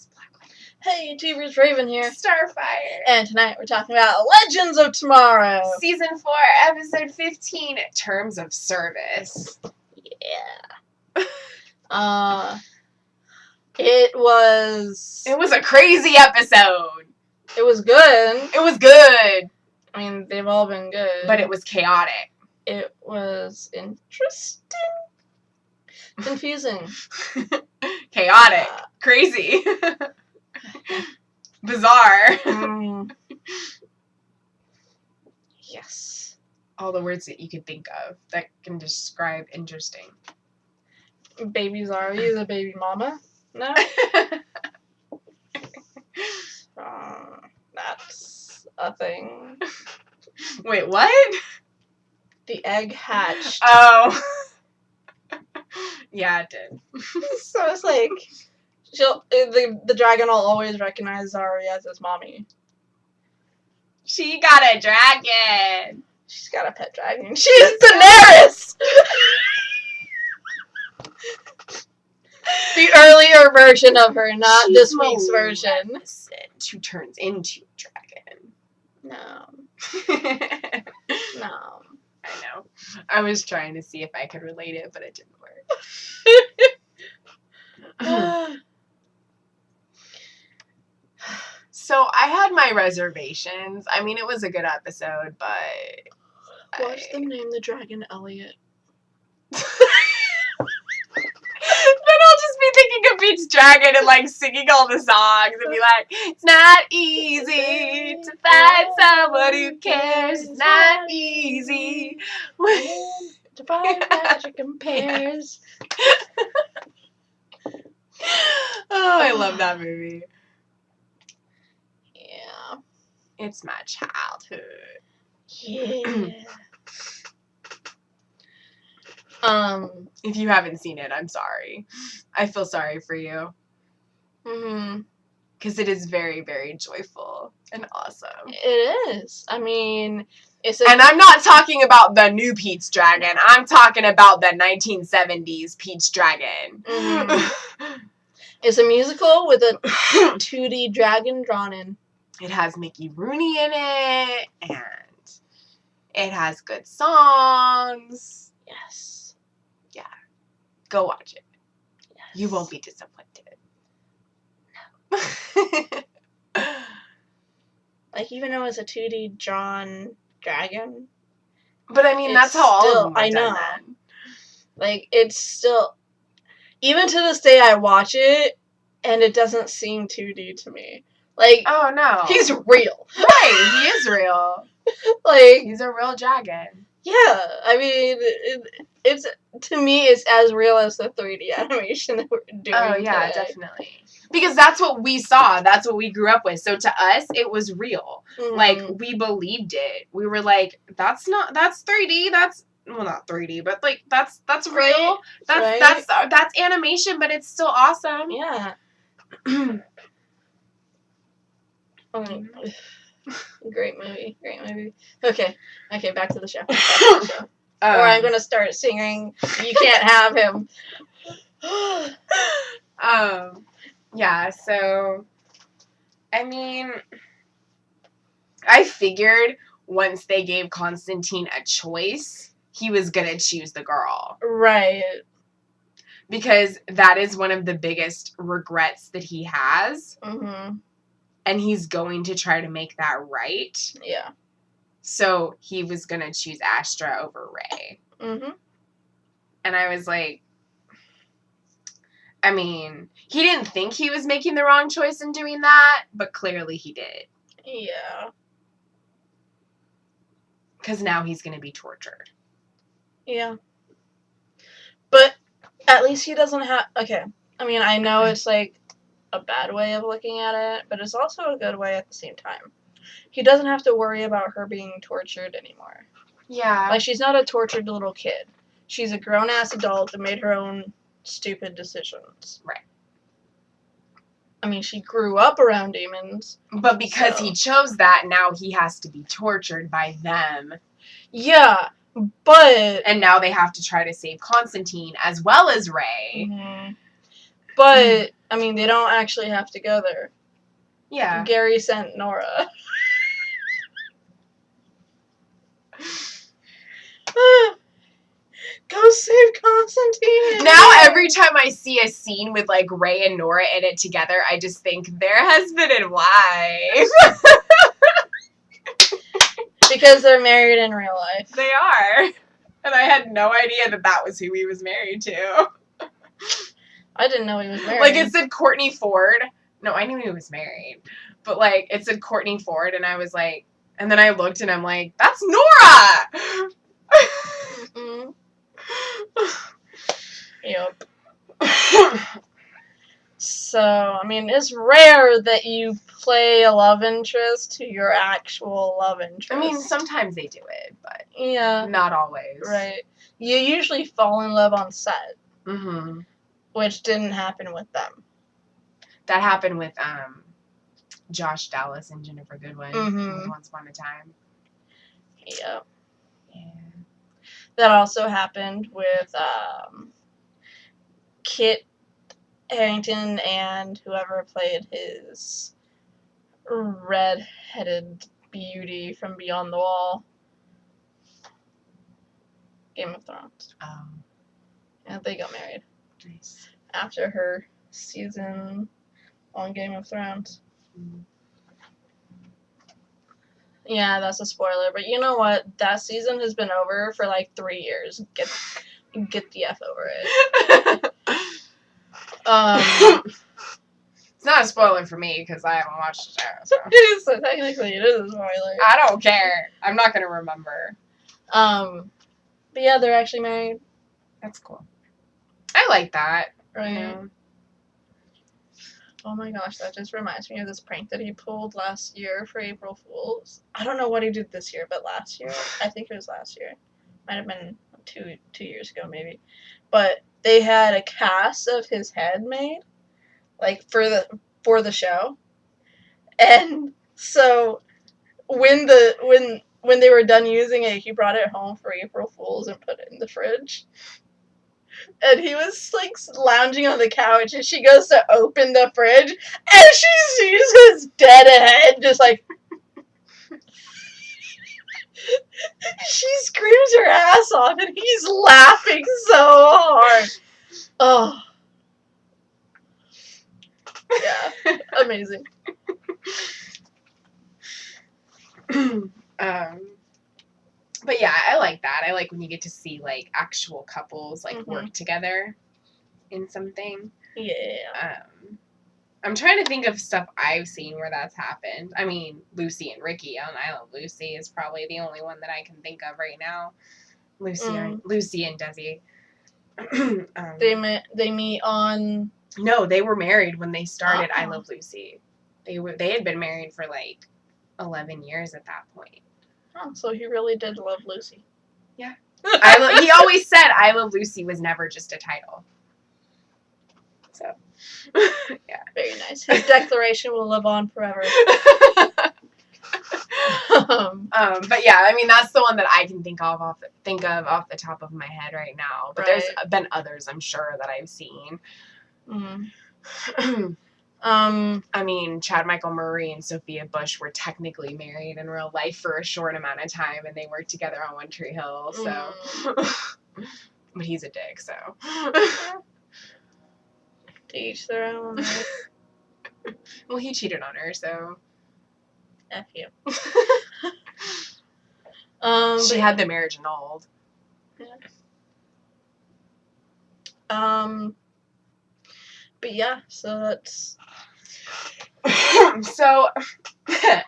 is Blacklight. Hey, YouTubers, Raven here. Starfire. And tonight we're talking about Legends of Tomorrow. Season 4, Episode 15, Terms of Service. Yeah. It was a crazy episode. It was good. It was good. I mean, they've all been good. But it was chaotic. It was interesting. Confusing. Chaotic. Crazy. Bizarre. Yes. All the words that you could think of that can describe interesting. Baby Zari is a baby mama? No? That's a thing. Wait, what? The egg hatched. Oh. Yeah, it did. So it's like, the dragon will always recognize Zari as his mommy. She got a dragon. She's got a pet dragon. She's Daenerys! The earlier version of her, not She's this week's version. Maleficent, who turns into a dragon. No. No. I know. I was trying to see if I could relate it, but it didn't work. So I had my reservations. I mean, it was a good episode, but Watch them name the dragon Elliot. Then I'll just be thinking of Pete's Dragon and like singing all the songs and be like, it's not easy to find someone who cares. It's not easy. To find magic compares. Oh, I love that movie. Yeah. It's my childhood. Yeah. If you haven't seen it, I'm sorry. I feel sorry for you. Because it is very, very joyful and awesome. It is. I mean, and I'm not talking about the new Pete's Dragon. I'm talking about the 1970s Pete's Dragon. It's a musical with a 2D dragon drawn in. It has Mickey Rooney in it, and it has good songs. Yes. Yeah. Go watch it. Yes. You won't be disappointed. No. Like, even though it's a 2D drawn dragon. But I mean, that's how all of them are done then. Like, it's still... Even to this day, I watch it, and it doesn't seem 2D to me. Like, oh no, he's real. Right, he is real. Like, he's a real dragon. Yeah, I mean, it's to me, it's as real as the 3D animation that we're doing. Oh yeah, today. definitely. Because that's what we saw. That's what we grew up with. So to us, it was real. Like, we believed it. We were like, that's 3D. That's, well, not 3D, but like that's real. Right. That's animation, but it's still awesome. Yeah. Great movie. Okay, back to the show. Or I'm gonna start singing "You Can't Have Him." Yeah. So, I mean, I figured once they gave Constantine a choice, he was gonna choose the girl. Right. Because that is one of the biggest regrets that he has. And he's going to try to make that right. Yeah. So he was going to choose Astra over Rey. And I was like, I mean, he didn't think he was making the wrong choice in doing that, but clearly he did. Yeah. Because now he's going to be tortured. Yeah. But at least he doesn't have... Okay. I mean, I know it's like a bad way of looking at it, but it's also a good way at the same time. He doesn't have to worry about her being tortured anymore. Yeah. Like, she's not a tortured little kid. She's a grown-ass adult that made her own stupid decisions. Right. I mean, she grew up around demons. But because he chose that, now he has to be tortured by them. Yeah, but... And now they have to try to save Constantine as well as Rey. But, I mean, they don't actually have to go there. Yeah. Gary sent Nora. Go save Constantine! Now every time I see a scene with like Ray and Nora in it together, I just think their husband and wife. Because they're married in real life. They are. And I had no idea that that was who he was married to. I didn't know he was married. Like, it said Courtney Ford. No, I knew he was married. But, like, it said Courtney Ford, and I was like... And then I looked, and I'm like, that's Nora! Mm-mm. Yep. So, I mean, it's rare that you play a love interest to your actual love interest. I mean, sometimes they do it, but yeah, not always. right. You usually fall in love on set, Mm-hmm. which didn't happen with them. That happened with Josh Dallas and Jennifer Goodwin Mhm. with Once Upon a Time. Yep. Yeah. That also happened with Kit Harington and whoever played his red-headed beauty from Beyond the Wall. Game of Thrones. Yeah, they got married Nice. after her season on Game of Thrones. Mm. Yeah, that's a spoiler, but you know what? That season has been over for like 3 years. Get the F over it. It's not a spoiler for me because I haven't watched the show. So. So technically it is a spoiler. I don't care. I'm not gonna remember. But yeah, they're actually married, That's cool. I like that. right? You know? Oh my gosh, that just reminds me of this prank that he pulled last year for April Fools. I don't know what he did this year, but last year, I think it was last year. Might have been two years ago, maybe. But they had a cast of his head made, like for the show, and so when they were done using it, he brought it home for April Fools and put it in the fridge. And he was like lounging on the couch, and she goes to open the fridge, and she sees his dead head, just like. She screams her ass off, and he's laughing so hard. Oh. Yeah, amazing. But yeah, I like that. I like when you get to see like actual couples like work together in something. Yeah. I'm trying to think of stuff I've seen where that's happened. I mean, Lucy and Ricky on I Love Lucy is probably the only one that I can think of right now. Lucy and Desi. They meet on. No, they were married when they started I Uh-oh. Love Lucy. They had been married for like 11 years at that point. Oh, so he really did love Lucy. Yeah. He always said I Love Lucy was never just a title. So, yeah. Very nice. His declaration will live on forever. But yeah, I mean that's the one that I can think of off the top of my head right now. But there's been others I'm sure that I've seen. Mm-hmm. I mean, Chad Michael Murray and Sophia Bush were technically married in real life for a short amount of time, and they worked together on One Tree Hill. So, but he's a dick. So, to each their own. Right? Well, he cheated on her, so F you. She had the marriage annulled. But yeah, so that's. So, the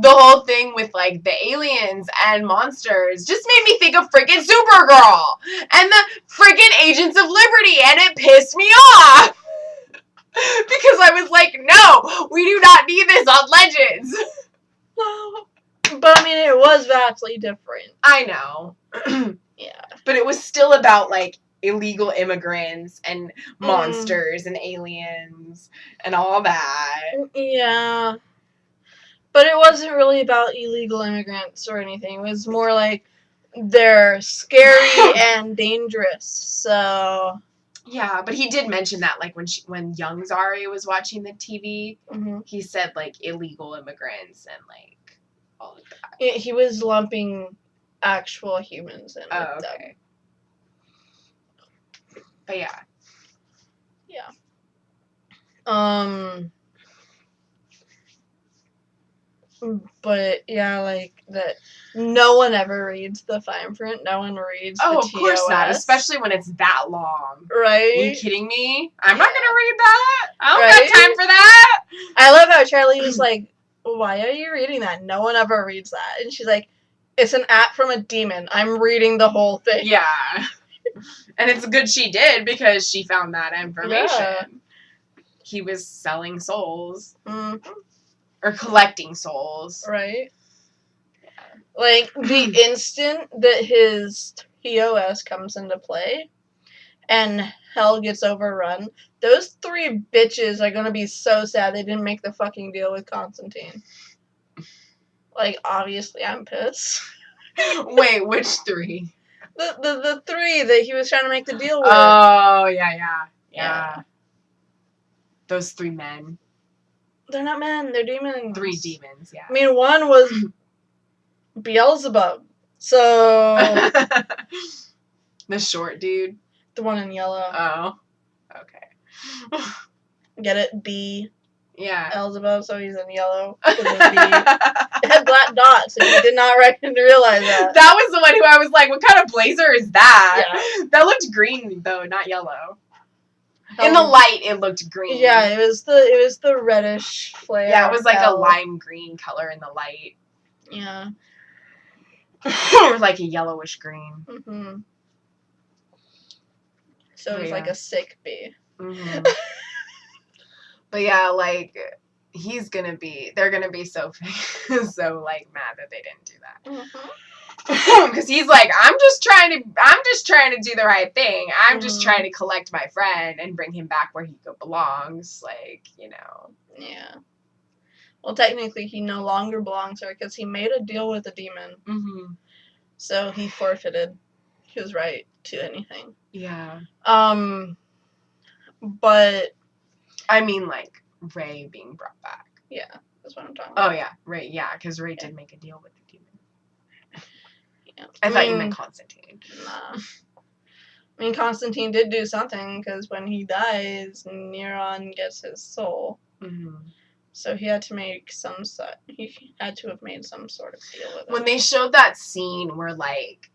whole thing with, like, the aliens and monsters just made me think of freaking Supergirl and the freaking Agents of Liberty, and it pissed me off. Because I was like, no, we do not need this on Legends. But, I mean, it was vastly different. I know. Yeah. But it was still about, like, illegal immigrants and monsters and aliens and all that. Yeah. But it wasn't really about illegal immigrants or anything. It was more like they're scary and dangerous. So Yeah, but he did mention that, like, when young Zari was watching the TV, Mm-hmm. he said, like, illegal immigrants and, like, all of that. He was lumping actual humans in Oh, with okay. But yeah. But yeah, like that. No one ever reads the fine print. No one reads the Oh, of course not, TOS. especially when it's that long. Are you Right? kidding me? I'm not Yeah. gonna read that. I don't Right? got time for that. I love how Charlie was like, "Why are you reading that? No one ever reads that." And she's like, "It's an app from a demon. I'm reading the whole thing." Yeah. And it's good she did because she found that information. Yeah. He was selling souls. Mm, Or collecting souls. right? Like, the instant that his TOS comes into play and hell gets overrun, those 3 bitches are gonna be so sad they didn't make the fucking deal with Constantine. Like, obviously, I'm pissed. Wait, which 3? The 3 that he was trying to make the deal with. Oh, yeah. Those 3 men. They're not men, they're demons. 3 demons, yeah. I mean, one was Beelzebub. So, The short dude. the one in yellow. Oh. Okay. Get it? B. Yeah. Beelzebub, so he's in yellow. It had black dots, and you did not realize that. That was the one who I was like, what kind of blazer is that? Yeah. That looked green, though, not yellow. In the light, it looked green. Yeah, it was the reddish flare. Yeah, it was like hell. a lime green color in the light. Yeah. Or like a yellowish green. Mm-hmm. So it was Yeah. like a sick bee. Mm-hmm. But yeah, like, they're gonna be so so, like, mad that they didn't do that. Mm-hmm. Because he's like, I'm just trying to do the right thing. I'm just Mhm. trying to collect my friend and bring him back where he belongs. Like, you know. Yeah. Well, technically, he no longer belongs there because he made a deal with the demon. Mm-hmm. So he forfeited his right to anything. Yeah. But I mean, like, Ray being brought back. yeah, that's what I'm talking about. Oh, yeah. Ray, yeah, because Ray did make a deal with the demon. Yeah. I thought you meant Constantine. Nah. I mean, Constantine did do something because when he dies, Neron gets his soul. Mm-hmm. So he had to make he had to have made some sort of deal with it. When they showed that scene where, like,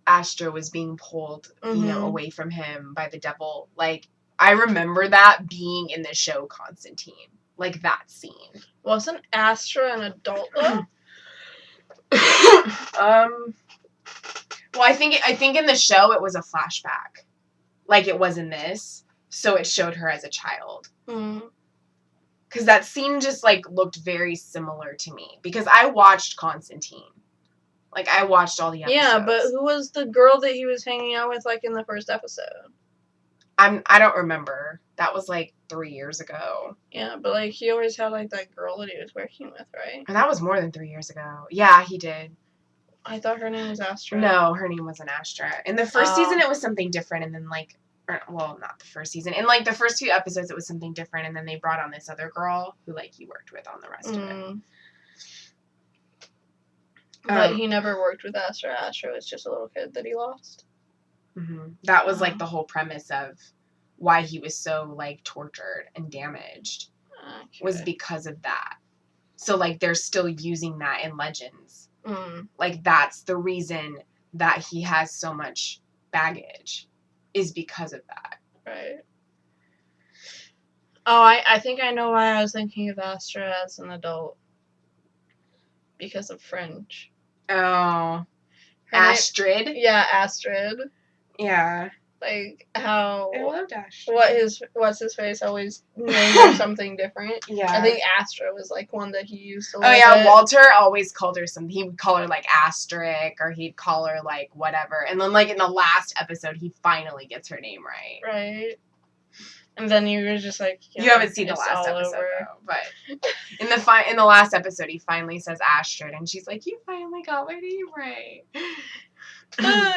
Astra was being pulled, you know, Mhm. away from him by the devil, like, I remember that being in the show Constantine. Like, that scene. Wasn't Astra an adult though? Well, I think in the show it was a flashback. Like it was in this. So it showed her as a child. Mm. Because that scene just, like, looked very similar to me. Because I watched Constantine. Like, I watched all the episodes. Yeah, but who was the girl that he was hanging out with, like, in the first episode? I don't remember. That was, like, 3 years ago. Yeah, but, like, he always had, like, that girl that he was working with, right? And that was more than 3 years ago. Yeah, he did. I thought her name was Astra. No, her name wasn't Astra. In the first Oh. season, it was something different. And then, like, well, not the first season. In, like, the first few episodes, it was something different. And then they brought on this other girl who, like, he worked with on the rest of it. Mm. But he never worked with Astra. Astra was just a little kid that he lost. Mm-hmm. That was, like, the whole premise of why he was so, like, tortured and damaged. Okay. Was because of that. So, like, they're still using that in Legends. Mm. Like, that's the reason that he has so much baggage. Is because of that. Right. Oh, I think I know why I was thinking of Astra as an adult. Because of Fringe. Oh. Her name- Astrid? Yeah, Astrid. Yeah. Like, how... I loved Astrid. What's his face always named her something different. Yeah. I think Astra was, like, one that he used to Oh, yeah, Walter always called her something. He would call her, like, Asterisk, or he'd call her, like, whatever. And then, like, in the last episode, he finally gets her name right. Right. And then you were just like... You haven't seen the it's last all episode, over. though. But in the last episode, he finally says Astrid, and she's like, you finally got my name right.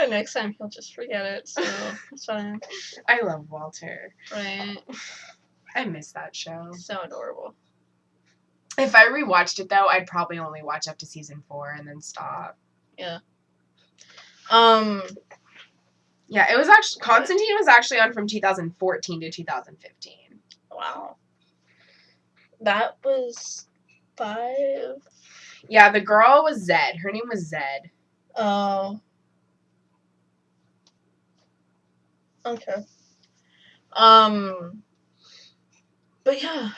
Next time he'll just forget it, so it's fine. I love Walter. Right. I miss that show. So adorable. If I rewatched it though, I'd probably only watch up to season 4 and then stop. Yeah. Yeah, it was actually Constantine was actually on from 2014 to 2015. Wow. That was 5. Yeah, the girl was Zed. Her name was Zed. Oh. Okay. But yeah,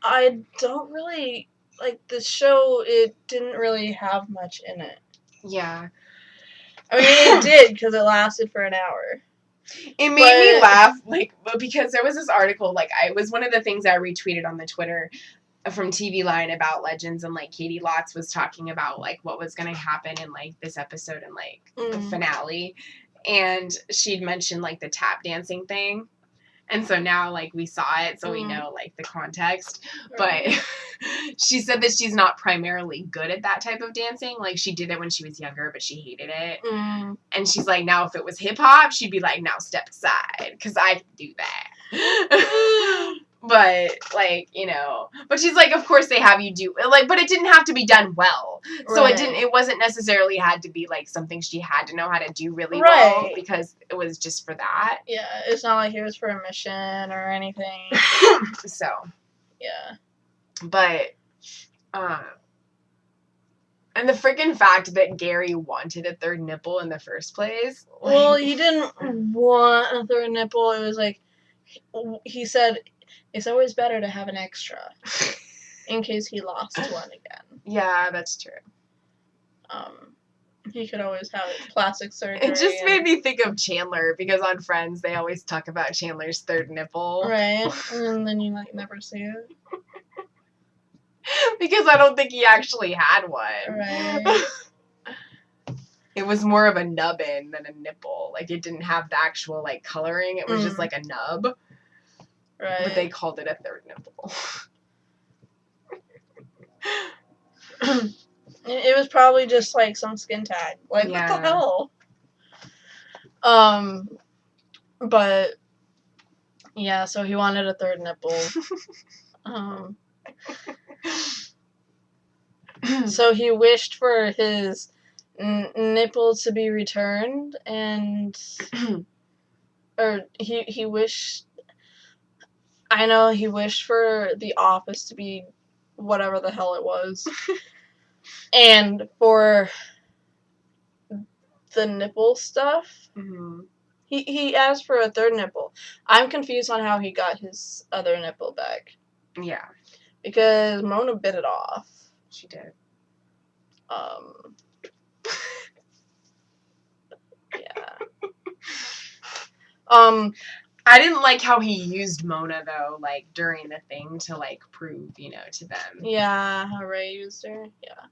I don't really like the show. It didn't really have much in it. Yeah. I mean, it did because it lasted for an hour. It made me laugh, like, because there was this article, like, it was one of the things I retweeted on the Twitter from TV Line about Legends, and, like, Katie Lotz was talking about, like, what was going to happen in, like, this episode and, like, the finale, and she'd mentioned, like, the tap dancing thing, and so now, like, we saw it, so we know, like, the context, but she said that she's not primarily good at that type of dancing. Like, she did it when she was younger, but she hated it. And she's like, now if it was hip-hop, she'd be like, now step aside, because I can do that. But, like, you know, but she's like, of course they have you do, like, but it didn't have to be done well. So it wasn't necessarily had to be, like, something she had to know how to do really well, because it was just for that. Yeah, it's not like it was for a mission or anything. So. Yeah. But, and the freaking fact that Gary wanted a third nipple in the first place. Like, well, he didn't want a third nipple. It was like, he said, it's always better to have an extra in case he lost one again. Yeah, that's true. He could always have plastic surgery. It just made me think of Chandler, because on Friends they always talk about Chandler's third nipple. Right, and then you like never see it. Because I don't think he actually had one. Right. It was more of a nubbin than a nipple. Like, it didn't have the actual, like, coloring. It was just like a nub. Right. But they called it a third nipple. It was probably just like some skin tag. Like, what the hell? But yeah, so he wanted a third nipple. So he wished for his nipple to be returned, and or he wished. I know he wished for the office to be whatever the hell it was. And for the nipple stuff, he asked for a third nipple. I'm confused on how he got his other nipple back. Yeah. Because Mona bit it off. She did. Yeah. I didn't like how he used Mona, though, like, during the thing to, like, prove, you know, to them. Yeah, how Ray used her. Yeah.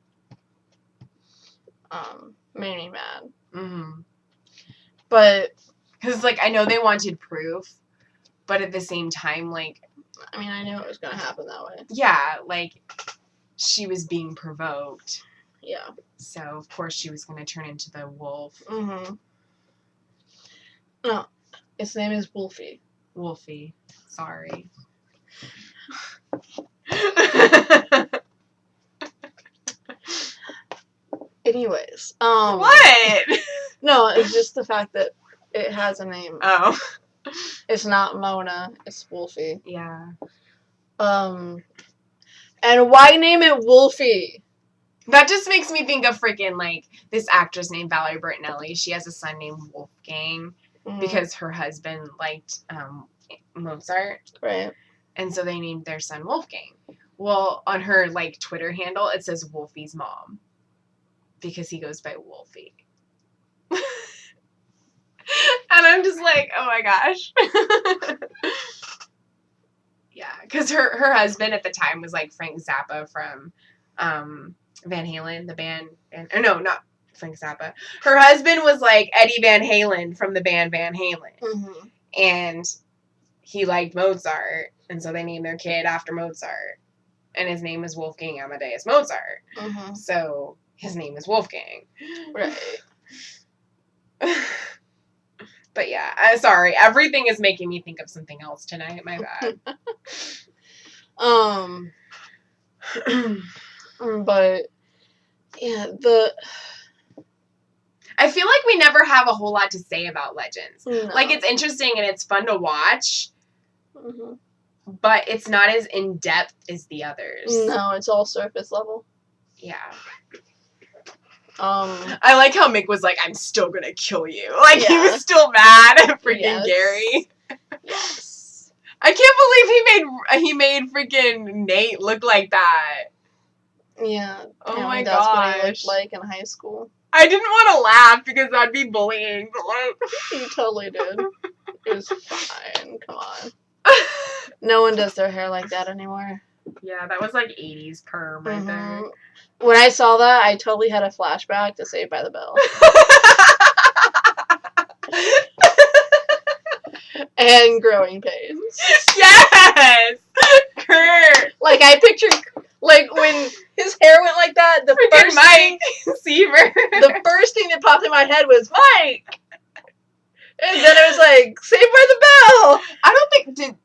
Made me mad. But... Because, like, I know they wanted proof, but at the same time, like... I mean, I knew it was going to happen that way. Yeah, like, she was being provoked. Yeah. So, of course, she was going to turn into the wolf. No. Its name is Wolfie. Wolfie. Sorry. Anyways. What? No, it's just the fact that it has a name. Oh. It's not Mona. It's Wolfie. Yeah. And why name it Wolfie? That just makes me think of freaking, like, this actress named Valerie Bertinelli. She has a son named Wolfgang. Because her husband liked Mozart. Right. And so they named their son Wolfgang. Well, on her, like, Twitter handle, it says Wolfie's mom. Because he goes by Wolfie. And I'm just like, oh my gosh. Yeah, because her husband at the time was, like, Frank Zappa from Van Halen, the band. Or no, not Frank Zappa. Her husband was like Eddie Van Halen from the band Van Halen. And he liked Mozart, and so they named their kid after Mozart. And his name was Wolfgang Amadeus Mozart. So his name is Wolfgang. Right. But yeah, I'm sorry. Everything is making me think of something else tonight. My bad. But yeah, I feel like we never have a whole lot to say about Legends. no. Like, it's interesting and it's fun to watch, hmm but it's not as in-depth as the others. No, it's all surface level. Yeah. I like how Mick was like, I'm still gonna kill you. Like, he Yeah. was still mad at freaking Yes. Gary. Yes. I can't believe he made freaking Nate look like that. Yeah. Oh apparently my that's what he gosh. looked like in high school. I didn't want to laugh because that'd be bullying, but like... He totally did. It was fine. Come on. No one does their hair like that anymore. Yeah, that was like 80s perm right there. When I saw that, I totally had a flashback to Saved by the Bell. And Growing Pains. Yes! Kurt! Like, I pictured, like, when his hair went like that, the Freaking first Mike Seaver. the first thing that popped in my head was Mike! And then it was like, Saved by the Bell! I don't think,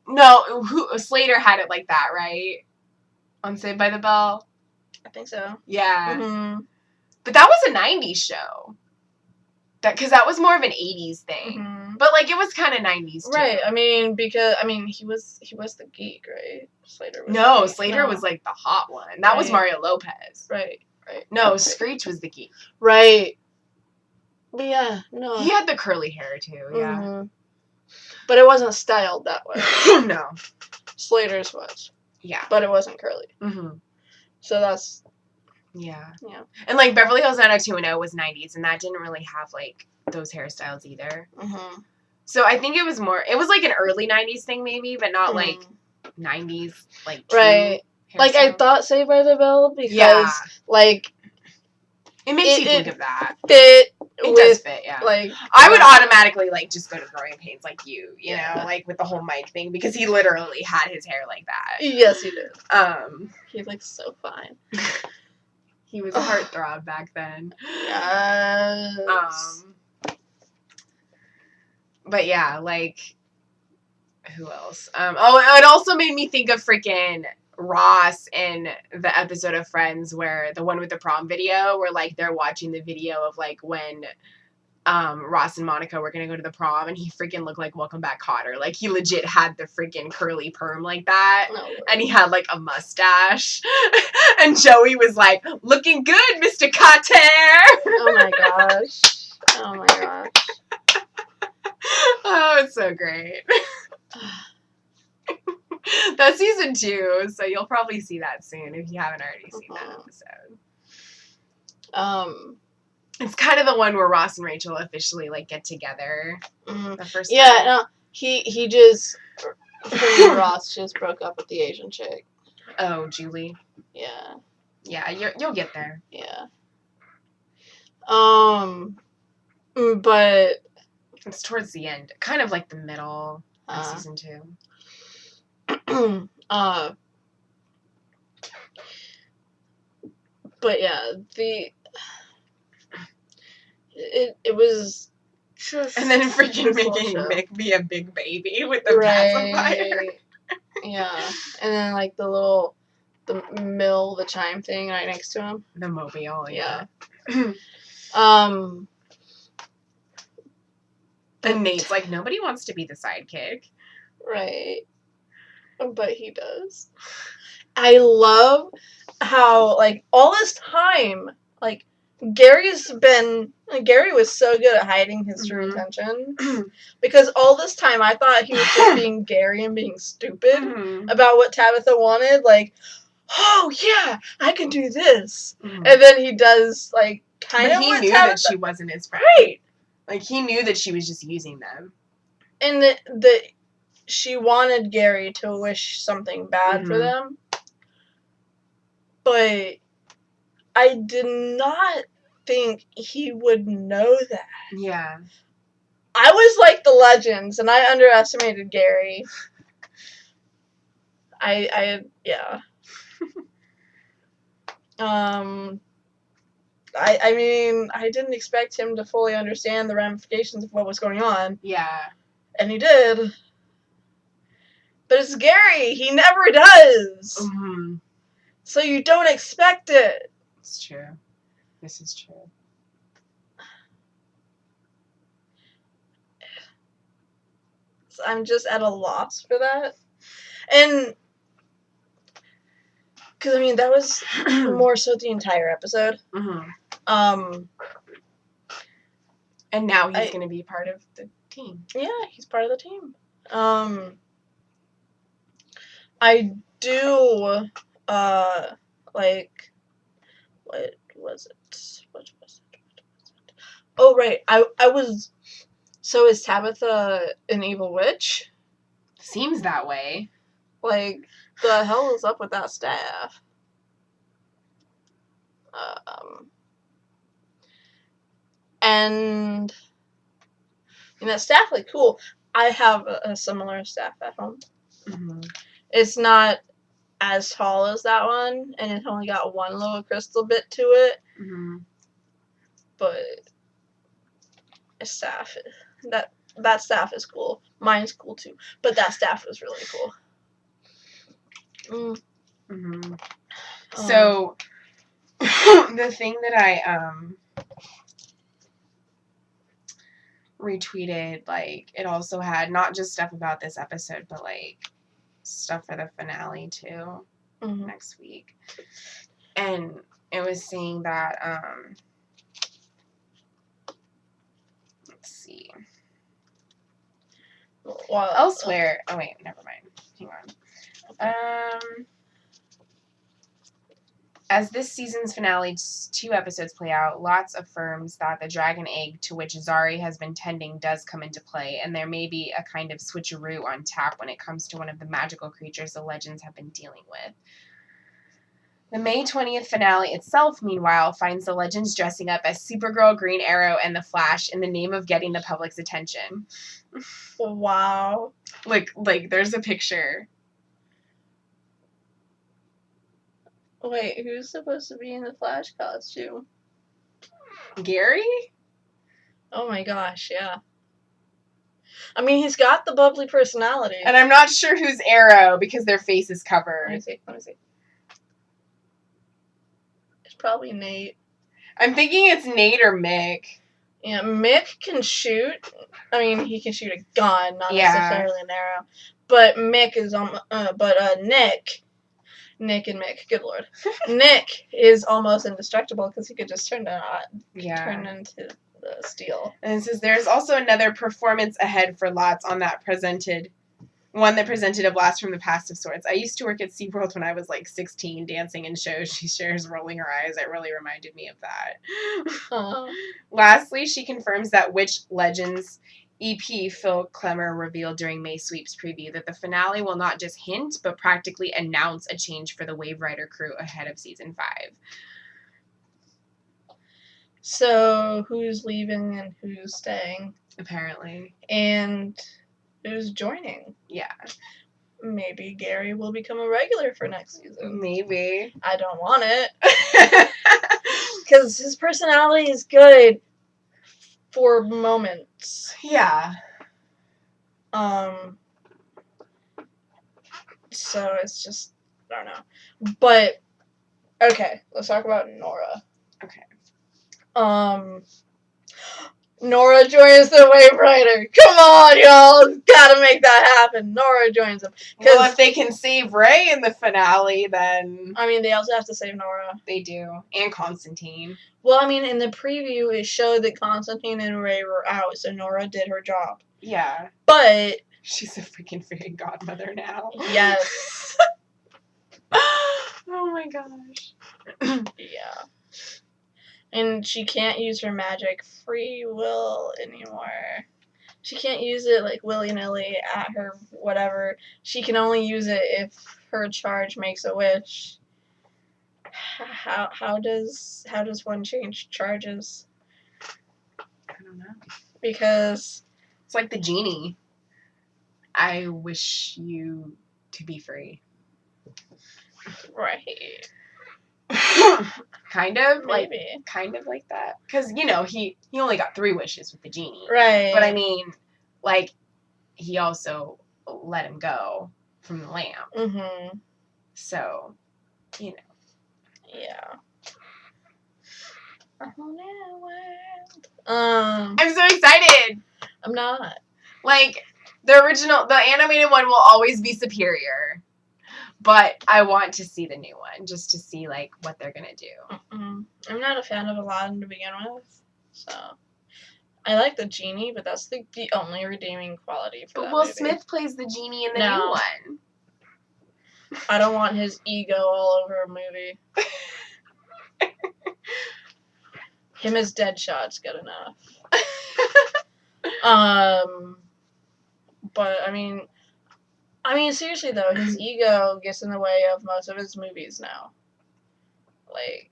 Slater had it like that, right? On Saved by the Bell? I think so. Yeah. Mm-hmm. But that was a 90s show. Because that was more of an 80s thing. Mm-hmm. But, like, it was kind of 90s, too. Right, he was the geek, right? Slater was No, the geek. Slater was, like, the hot one. That was Right. Mario Lopez. Right. No, Okay. Screech was the geek. Right. But yeah, no. He had the curly hair, too, yeah. Mhm. But it wasn't styled that way. No. Slater's was. Yeah. But it wasn't curly. Mm-hmm. So that's... Yeah. Yeah. And, like, Beverly Hills 90210 was 90s, and that didn't really have, like, those hairstyles either. Mm-hmm. So I think it was like an early 90s thing, maybe, but not, like, 90s, like, true Right. Like, I hairstyle. thought Saved by the Bell because, Yeah. like, It makes you it- think of that. fit It does with, fit, yeah. like... I would automatically, like, just go to Growing Pains like you Yeah. know, like, with the whole Mike thing, because he literally had his hair like that. Yes, he did. He He looks so fine. was a heartthrob back then. Yes. But yeah, like, who else? It also made me think of freaking Ross in the episode of Friends where the one with the prom video where, like, they're watching the video of, like, when Ross and Monica were gonna go to the prom and he freaking looked like Welcome Back Kotter. Like, he legit had the freaking curly perm like that. No. And he had, like, a mustache. And Joey was like, looking good, Mr. Kotter! Oh my gosh. Oh my gosh. Oh, it's so great. That's season 2, so you'll probably see that soon if you haven't already seen that episode. It's kind of the one where Ross and Rachel officially, like, get together the first time. Yeah, no, he just, Ross just broke up with the Asian chick. Oh, Julie. Yeah, Yeah, you'll get there. yeah. But, It's towards the end. Kind of like the middle of season 2. but yeah, it was just... And then freaking this whole making show. Mick be a big baby with the pacifier. Right. Yeah, and then, like, the mill, the chime thing right next to him. The mobile, Yeah. yeah. And Nate's like, nobody wants to be the sidekick. Right. But he does. I love how, like, all this time, like, Gary was so good at hiding his true intention. Because all this time I thought he was just being Gary and being stupid Mhm. about what Tabitha wanted. Like, oh, yeah, I can do this. Mhm. And then he does, like, kind But of he what knew Tabitha... that she wasn't his friend. Right. Like, he knew that she was just using them. And that she wanted Gary to wish something bad for Mhm. them. But I did not think he would know that. Yeah. I was like the Legends, and I underestimated Gary. Yeah. I mean, I didn't expect him to fully understand the ramifications of what was going on, Yeah. and he did. But it's Gary. He never does. Mm-hmm. So you don't expect it. It's true. This is true. So I'm just at a loss for that. And, because, I mean, that was more so the entire episode. Mm-hmm. And now he's going to be part of the team. Yeah, he's part of the team. I do, like, what was it? What was it? Oh, right. I was, so is Tabitha an evil witch? Seems that way. Like, the hell is up with that staff? And that staff, like, cool. I have a similar staff at home. Mm-hmm. It's not as tall as that one, and it's only got one little crystal bit to it. Mm-hmm. But a staff, that staff is cool. Mine's cool too, but that staff was really cool. Mm-hmm. So the thing that I retweeted, like, it also had not just stuff about this episode, but like stuff for the finale too, next week. And it was saying that let's see. Well, elsewhere. Oh wait, never mind. Hang on. As this season's finale 2 episodes play out, Lots affirms that the dragon egg to which Zari has been tending does come into play, and there may be a kind of switcheroo on tap when it comes to one of the magical creatures the legends have been dealing with. The May 20th finale itself, meanwhile, finds the legends dressing up as Supergirl, Green Arrow, and the Flash in the name of getting the public's attention. Wow. Like there's a picture. Wait, who's supposed to be in the Flash costume? Gary? Oh my gosh, yeah. I mean, he's got the bubbly personality. And I'm not sure who's Arrow because their face is covered. Let me see. It's probably Nate. I'm thinking it's Nate or Mick. Yeah, Mick can shoot. I mean, he can shoot a gun, not necessarily an arrow. But Mick is Nick and Mick, good lord. Nick is almost indestructible because he could just turn into the steel. And it says there's also another performance ahead for Lots on that one that presented a blast from the past of sorts. I used to work at SeaWorld when I was like 16, dancing in shows. She shares, rolling her eyes. It really reminded me of that. Lastly, she confirms that Witch Legends EP Phil Klemmer revealed during May Sweep's preview that the finale will not just hint, but practically announce a change for the Wave Rider crew ahead of season 5. So, who's leaving and who's staying? Apparently. And who's joining? Yeah. Maybe Gary will become a regular for next season. Maybe. I don't want it. Because his personality is good for moments. Yeah. So it's just, I don't know. But, okay, let's talk about Nora. Okay. Nora joins the Wave Rider. Come on, y'all. Gotta make that happen. Nora joins them. Well, if they can save Ray in the finale, then... I mean, they also have to save Nora. They do. And Constantine. Well, I mean, in the preview, it showed that Constantine and Ray were out, so Nora did her job. Yeah. But... she's a freaking fairy godmother now. Yes. Oh my gosh. Yeah. And she can't use her magic free will anymore. She can't use it like willy-nilly at her whatever. She can only use it if her charge makes a wish. How does one change charges? I don't know. Because it's like the genie. I wish you to be free. Right. Kind of Maybe. like that. Because, he only got 3 wishes with the genie. Right. But I mean, like, he also let him go from the lamp. Mm-hmm. So, Yeah. I'm so excited. I'm not. Like, the animated one will always be superior. But I want to see the new one, just to see, like, what they're going to do. I'm not a fan of Aladdin to begin with, so... I like the genie, but that's the only redeeming quality for that Will movie. Smith plays the genie in the new one. I don't want his ego all over a movie. Him as Deadshot's good enough. But I mean, seriously though, his ego gets in the way of most of his movies now. Like,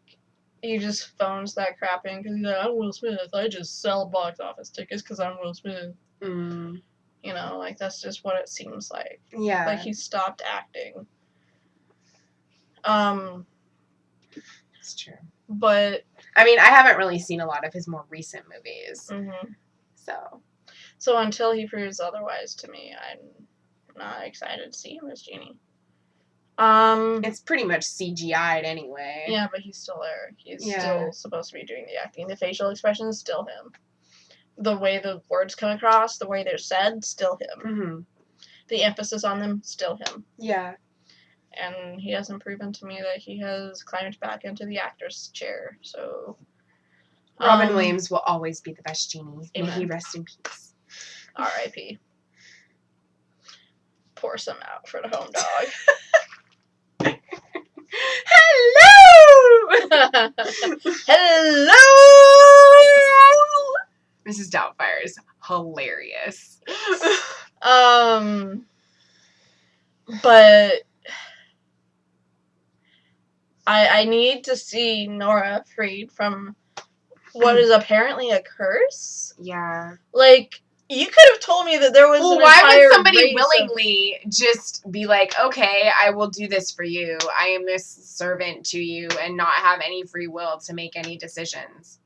he just phones that crap in because he's like, I'm Will Smith. I just sell box office tickets because I'm Will Smith. Mm. Like, that's just what it seems like. Yeah. Like, he stopped acting. It's true. But... I mean, I haven't really seen a lot of his more recent movies. Mm-hmm. So until he proves otherwise to me, I'm not excited to see him as Genie. It's pretty much CGI'd anyway. Yeah, but he's still there. He's still supposed to be doing the acting. The facial expression is still him. The way the words come across, the way they're said, still him. Mm-hmm. The emphasis on them, still him. Yeah. And he hasn't proven to me that he has climbed back into the actor's chair, so... Robin Williams will always be the best Genie. Amen. May he rest in peace. R.I.P. Pour some out for the home dog. Hello! Hello! Mrs. Doubtfire is hilarious. But I need to see Nora freed from what is apparently a curse. Yeah. Like, you could have told me that there was an why entire would somebody race willingly just be like, okay, I will do this for you. I am this servant to you, and not have any free will to make any decisions?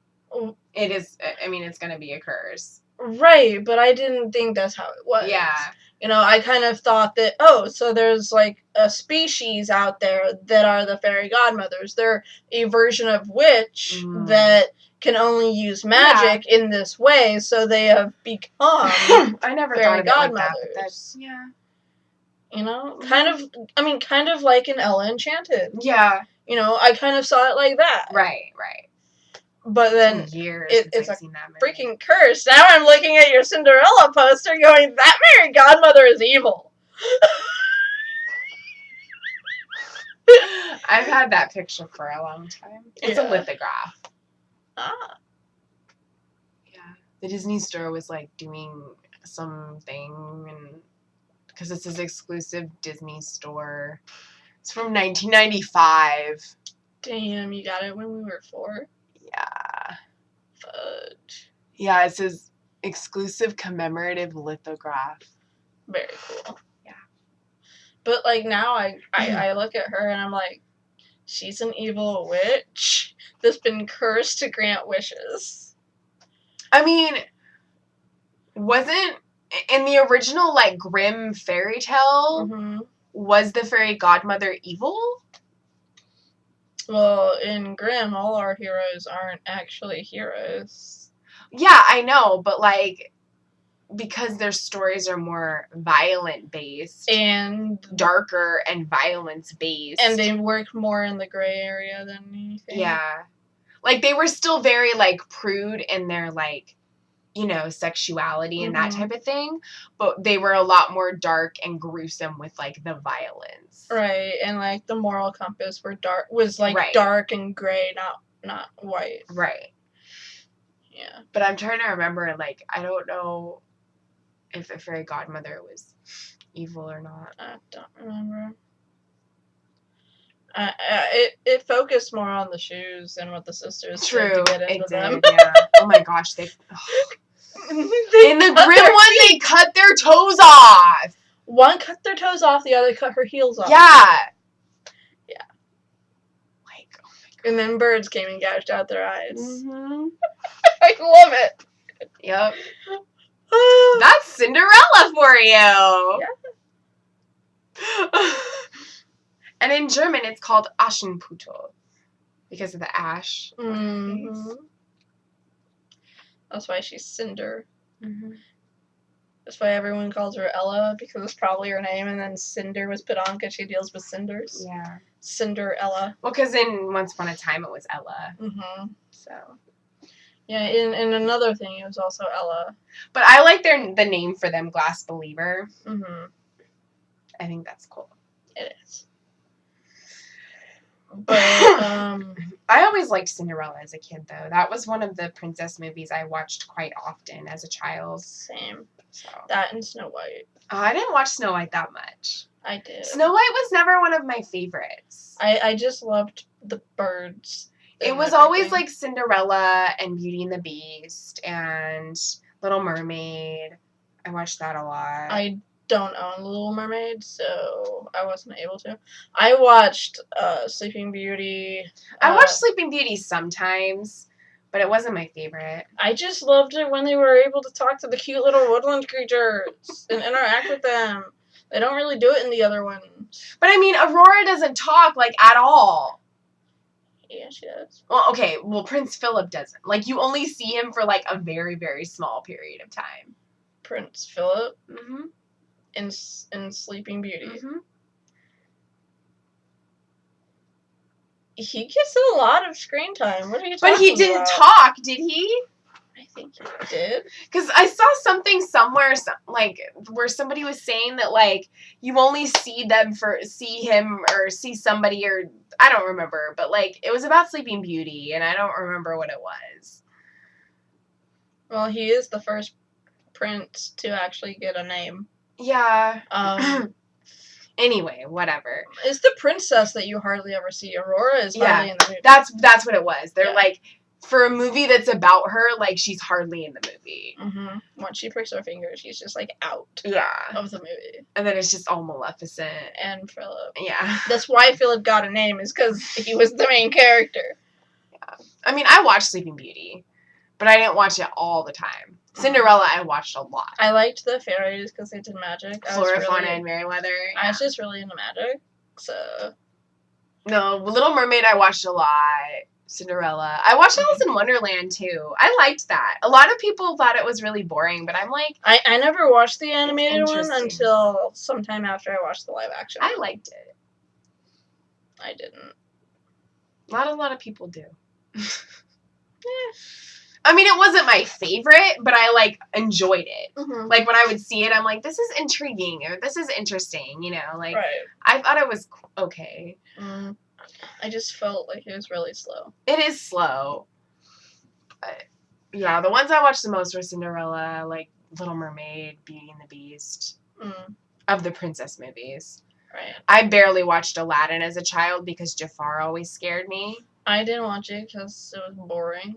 It is, I mean, it's going to be a curse. Right, but I didn't think that's how it was. Yeah. I kind of thought that, so there's, like, a species out there that are the fairy godmothers. They're a version of witch that can only use magic in this way, so they have become I never fairy thought of godmothers. it like that, but that's, yeah. Kind of like in Ella Enchanted. Yeah. I kind of saw it like that. Right. But then years it's I've a seen that movie. freaking curse. Now I'm looking at your Cinderella poster going, that fairy godmother is evil. I've had that picture for a long time. It's a lithograph. Ah. Yeah. The Disney store was like doing something, and because it's this exclusive Disney store. It's from 1995. Damn, you got it when we were 4? Yeah. Fudge. Yeah, it says exclusive commemorative lithograph. Very cool. Yeah. But, like, now I look at her and I'm like, she's an evil witch that's been cursed to grant wishes. I mean, wasn't in the original, like, Grimm fairy tale, was the fairy godmother evil? Well, in Grimm, all our heroes aren't actually heroes. Yeah, I know, but, like, because their stories are more violent-based. And darker and violence-based. And they work more in the gray area than anything. Yeah. Like, they were still very, like, prude in their, like, sexuality and that type of thing. But they were a lot more dark and gruesome with, like, the violence. Right, and, like, the moral compass was dark and gray, not white. Right. Yeah. But I'm trying to remember, like, I don't know if the fairy godmother was evil or not. I don't remember. It focused more on the shoes than what the sisters did to get into them. Yeah. Oh my gosh, in the Grimm one, they cut their toes off. One cut their toes off, the other cut her heels off. Yeah. Yeah. Like, oh my And then birds came and gouged out their eyes. Mm-hmm. I love it. Yep. That's Cinderella for you. Yeah. And in German, it's called Aschenputtel because of the ash. on her Mm-hmm. face. That's why she's Cinder. Mm-hmm. That's why everyone calls her Ella, because it's probably her name, and then Cinder was put on because she deals with cinders. Yeah. Cinderella. Well, because in Once Upon a Time, it was Ella. Mm-hmm. So. Yeah, in another thing, it was also Ella. But I like the name for them, Glass Believer. Mm-hmm. I think that's cool. It is. But, I always liked Cinderella as a kid, though. That was one of the princess movies I watched quite often as a child. same. So. That and Snow White. I didn't watch Snow White that much. I did. Snow White was never one of my favorites. I just loved the birds. It and was always everything. like Cinderella and Beauty and the Beast and Little Mermaid. I watched that a lot. I don't own Little Mermaid, so I wasn't able to. I watched Sleeping Beauty. I watched Sleeping Beauty sometimes, but it wasn't my favorite. I just loved it when they were able to talk to the cute little woodland creatures and interact with them. They don't really do it in the other ones. But I mean, Aurora doesn't talk like at all. Yeah, she does. Well, okay, well, Prince Philip doesn't. Like, you only see him for like a very, very small period of time. Prince Philip Mm-hmm. in Sleeping Beauty. Mm-hmm. He gets a lot of screen time. What are you talking about? But he didn't talk, did he? I think he did. Because I saw something somewhere, like, where somebody was saying that, like, you only see him or see somebody, or I don't remember, but, like, it was about Sleeping Beauty, and I don't remember what it was. Well, he is the first prince to actually get a name. Yeah. Anyway, whatever. It's the princess that you hardly ever see. Aurora is hardly in the movie. That's what it was. They're Yeah. like, for a movie that's about her, like, she's hardly in the movie. Mm-hmm. Once she pricks her finger, she's just, like, out Yeah. of the movie. And then it's just all Maleficent. And Philip. Yeah. That's why Philip got a name, is because he was the main character. I mean, I watched Sleeping Beauty, but I didn't watch it all the time. Cinderella, I watched a lot. I liked the fairies because they did magic. Flora, Fauna, and Merryweather. I was just really into magic, so... No, Little Mermaid, I watched a lot. Cinderella. I watched Alice in Wonderland, too. I liked that. A lot of people thought it was really boring, but I'm like... I never watched the animated one interesting. until sometime after I watched the live action. I liked it. I didn't. Not a lot of people do. I mean, it wasn't my favorite, but I, like, enjoyed it. Mm-hmm. Like, when I would see it, I'm like, this is intriguing, or this is interesting, you know? Like, Right. I thought it was okay. Mm. I just felt like it was really slow. It is slow. But, yeah, the ones I watched the most were Cinderella, like, Little Mermaid, Beauty and the Beast, of the princess movies. Right. I barely watched Aladdin as a child because Jafar always scared me. I didn't watch it because it was boring.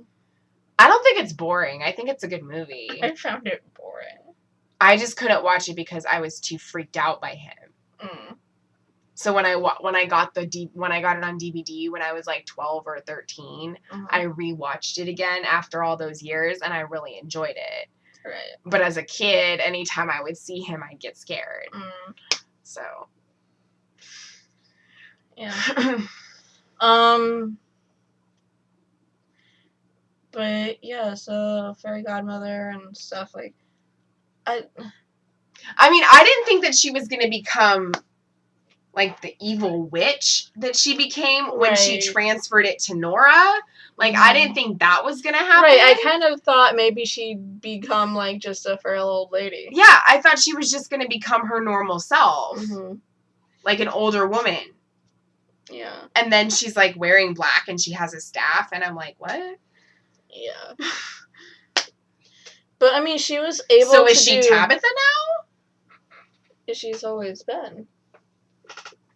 I don't think it's boring. I think it's a good movie. I found it boring. I just couldn't watch it because I was too freaked out by him. Mm. So when I got it on DVD when I was like 12 or 13, Mm-hmm. I rewatched it again after all those years, and I really enjoyed it. Right. But as a kid, anytime I would see him, I'd get scared. Mm. So. Yeah. But yeah, so fairy godmother and stuff, like, I mean, I didn't think that she was going to become like the evil witch that she became when she Right. transferred it to Nora. Like, I didn't think that was going to happen. right, I kind of thought maybe she'd become like just a frail old lady. Yeah, I thought she was just going to become her normal self, Mm-hmm. like an older woman. Yeah. And then she's like wearing black and she has a staff, and I'm like, what? Yeah. But I mean, she was able So to is she Tabitha now? She's always been.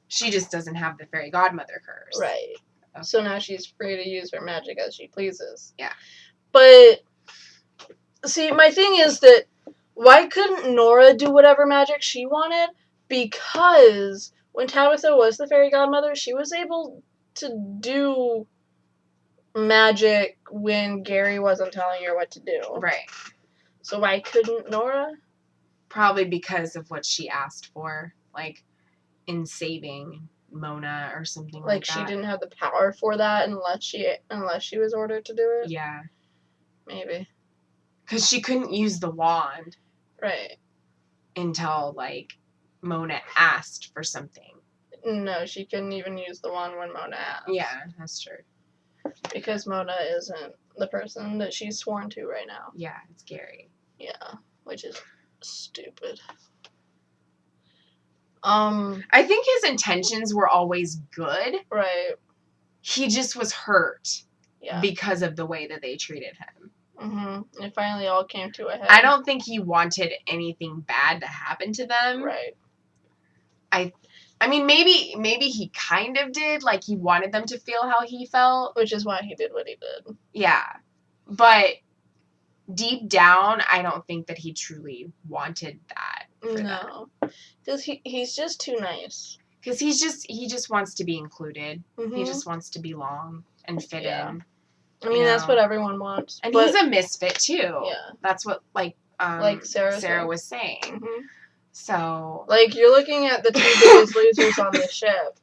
She just doesn't have the fairy godmother curse. Right. Okay. So now she's free to use her magic as she pleases. Yeah. But, see, my thing is that why couldn't Nora do whatever magic she wanted? Because when Tabitha was the fairy godmother, she was able to do magic when Gary wasn't telling her what to do. Right. So why couldn't Nora? Probably because of what she asked for, like in saving Mona or something like that. She didn't have the power for that unless she was ordered to do it. Yeah. Maybe. Because she couldn't use the wand. Right. Until, like, Mona asked for something. No, she couldn't even use the wand when Mona asked. Yeah, that's true. Because Mona isn't the person that she's sworn to right now. Yeah, it's Gary. Yeah, which is stupid. I think his intentions were always good. Right. He just was hurt. Yeah. Because of the way that they treated him. Mm-hmm. It finally all came to a head. I don't think he wanted anything bad to happen to them. Right. I mean, maybe he kind of did. Like, he wanted them to feel how he felt. Which is why he did what he did. Yeah. But deep down, I don't think that he truly wanted that. No. Because he's just too nice. Because he just wants to be included. Mm-hmm. He just wants to belong and fit in. I mean, that's what everyone wants. And he's a misfit, too. Yeah. That's what, like Sarah was saying. Mm-hmm. So. Like, you're looking at the two biggest losers on the ship.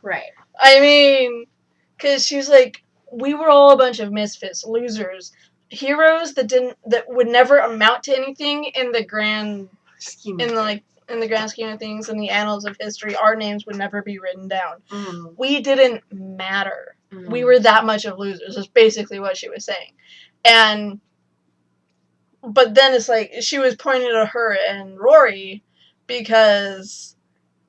Right. I mean, because she's like, we were all a bunch of misfits, losers, heroes that would never amount to anything in the grand scheme of things, in the annals of history. Our names would never be written down. Mm. We didn't matter. Mm. We were that much of losers. Is basically what she was saying, but then it's like she was pointing at her and Rory because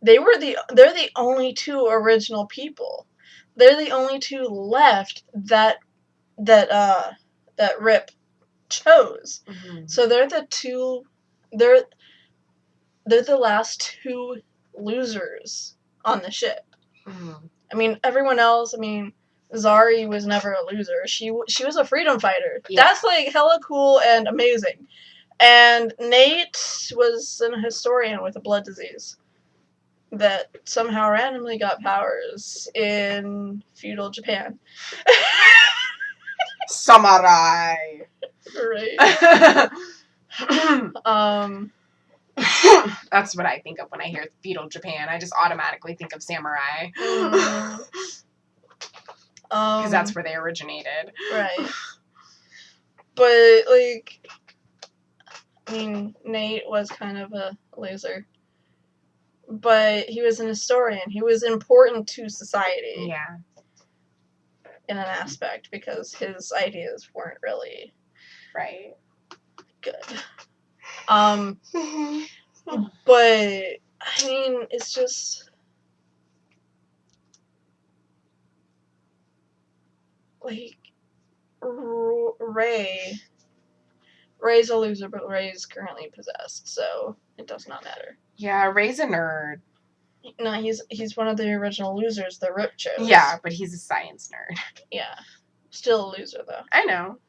they're the only two original people. They're the only two left that Rip chose. Mm-hmm. So they're the last two losers on the ship. Mm-hmm. I mean, everyone else, Zari was never a loser. She was a freedom fighter. Yeah. That's, like, hella cool and amazing. And Nate was an historian with a blood disease that somehow randomly got powers in feudal Japan. Samurai! Right. That's what I think of when I hear feudal Japan. I just automatically think of samurai. Because that's where they originated. Right. But, like, Nate was kind of a loser. But he was an historian. He was important to society. Yeah. In an aspect, because his ideas weren't really... Right. Good. But, it's just... Like, Ray's a loser, but Ray's currently possessed, so it does not matter. Yeah, Ray's a nerd. No, he's one of the original losers that Rip chose. Yeah, but he's a science nerd. Yeah. Still a loser, though. I know.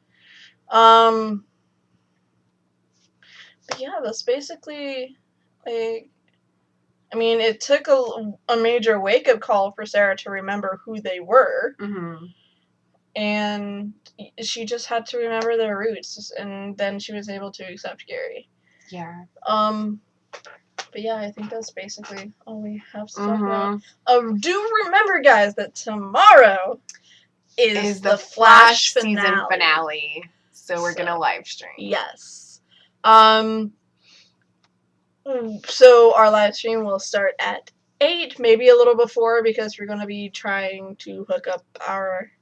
But yeah, that's basically, like... it took a major wake-up call for Sarah to remember who they were. Mm-hmm. And she just had to remember their roots, and then she was able to accept Gary. Yeah. But yeah, I think that's basically all we have to talk about. Do remember, guys, that tomorrow is the Flash finale. Season finale. So we're gonna live stream. Yes. So our live stream will start at 8, maybe a little before, because we're gonna be trying to hook up our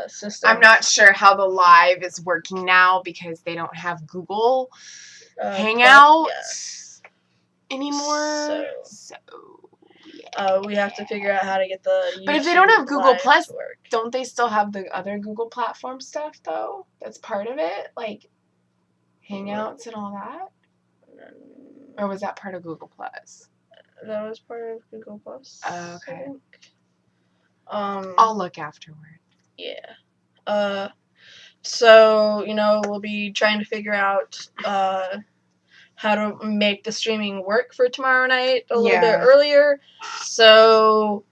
system. I'm not sure how the live is working now because they don't have Google Hangouts anymore. So we have to figure out how to get the YouTube. But if they don't have Google Plus, work. Don't they still have the other Google platform stuff though? That's part of it, like Hangouts and all that. Or was that part of Google Plus? That was part of Google Plus. Okay. I'll look afterward. Yeah. So, we'll be trying to figure out how to make the streaming work for tomorrow night a little bit earlier. So,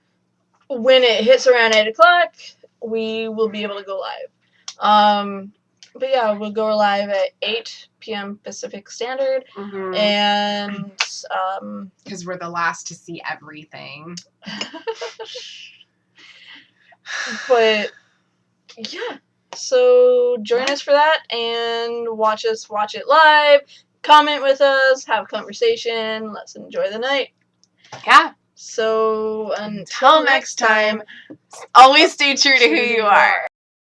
when it hits around 8 o'clock, we will be able to go live. But yeah, we'll go live at 8 p.m. Pacific Standard, and because we're the last to see everything. But yeah, so join us for that and watch it live. Comment with us, have a conversation. Let's enjoy the night. Yeah. So until next time, always stay true to who you are.